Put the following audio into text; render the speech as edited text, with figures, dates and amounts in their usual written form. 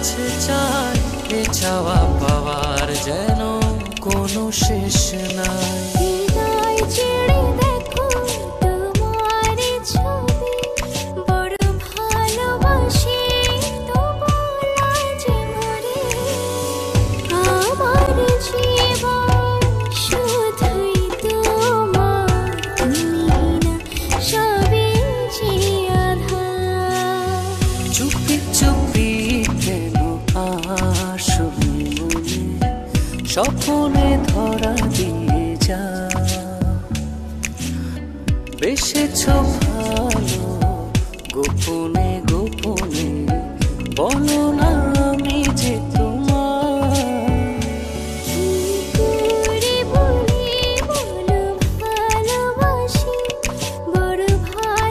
কাছে চাই, এ চাওয়া পাওয়ার যেন কোনো শেষ নাই। হৃদয় ছেড়ে দেখো তোমার ছবি, বড় ভালোবাসি তবু লাজ মরে। আমার জীবন শুধুই তোমার, তুমি না সবই যে আধার। চুপি চুপি কেন আসো মনে, স্বপ্নে ধরা দিয়ে যা। বেসেছ ভালো গোপনে গোপনে, বলো